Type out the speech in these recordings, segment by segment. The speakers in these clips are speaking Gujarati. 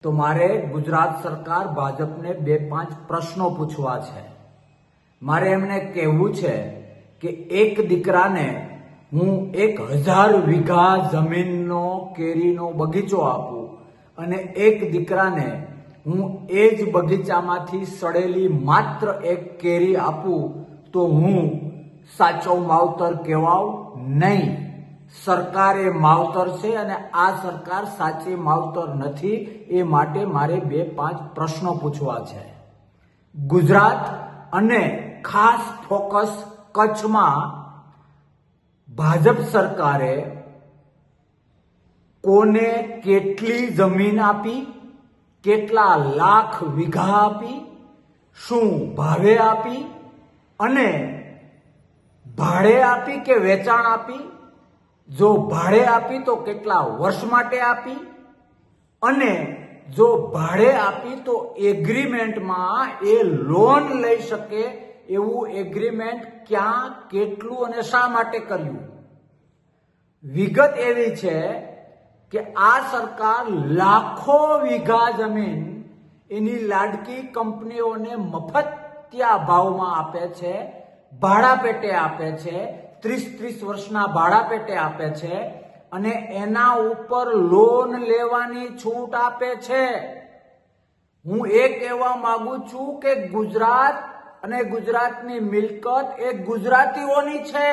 તો મારે ગુજરાત સરકાર ભાજપને 2-5 પ્રશ્નો પૂછવા છે। મારે એમને કહેવું છે કે એક દીકરાને હું 1000 વીઘા જમીનનો કેરીનો બગીચો આપું અને એક દીકરાને હું એ જ બગીચામાંથી સડેલી માત્ર એક કેરી આપું તો હું સાચો માવતર કહેવાઉં નહીં। સરકાર એ માવતર છે અને આ સરકાર સાચી માવતર નથી। એ માટે મારે 2-5 પ્રશ્નો પૂછવા છે। ગુજરાત અને ખાસ ફોકસ કચ્છમાં ભાજપ સરકારે કોને કેટલી જમીન આપી, કેટલા લાખ વીઘા આપી, શું ભાવે આપી અને ભાડે આપી કે વેચાણ આપી, જો ભાડે આપી તો કેટલા વર્ષ માટે આપી અને જો ભાડે આપી તો એગ્રીમેન્ટમાં એ લોન લઈ શકે એવું એગ્રીમેન્ટ ક્યાં, કેટલું અને શા માટે કર્યું। વિગત એવી છે કે આ સરકાર લાખો વીઘા જમીન એની લાડકી કંપનીઓને મફતિયા ભાવમાં આપે છે, ભાડા પેટે આપે છે, 30 વર્ષના ભાડા પેટે આપે છે અને એના ઉપર લોન લેવાની છૂટ આપે છે। હું એ કહેવા માંગુ છું કે ગુજરાત અને ગુજરાતની મિલકત એ ગુજરાતીઓની છે।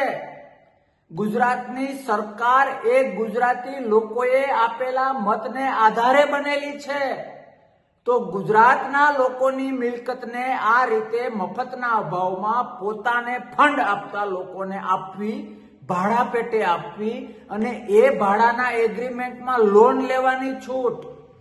ગુજરાતની સરકાર એ ગુજરાતી લોકોએ આપેલા મતને આધારે બનેલી છે। તો ગુજરાતના લોકોની મિલકતને આ રીતે મફતના ભાવમાં પોતાને ફંડ આપતા લોકોને આપવી, ભાડા પેટે આપવી અને એ ભાડાના એગ્રીમેન્ટમાં લોન લેવાની છૂટ